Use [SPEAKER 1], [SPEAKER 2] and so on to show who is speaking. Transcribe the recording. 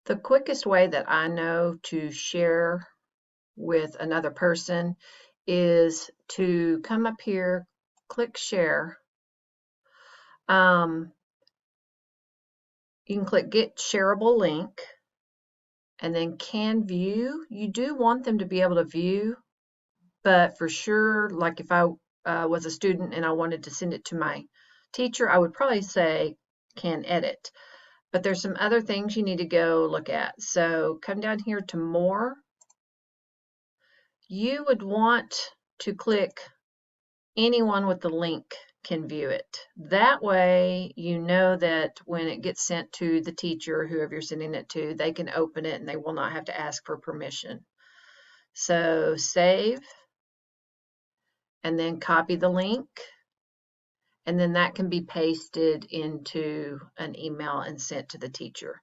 [SPEAKER 1] The quickest way that I know to share with another person is to come up here, click share. Um, you can click get shareable link and then can view. You do want them to be able to view, but for sure, like if I was a student and I wanted to send it to my teacher, I would probably say can edit. But there's some other things you need to go look at. So come down here to more. You would want to click anyone with the link can view it. That way you know that when it gets sent to the teacher, whoever you're sending it to, they can open it and they will not have to ask for permission. So save and then copy the link, and then that can be pasted into an email and sent to the teacher.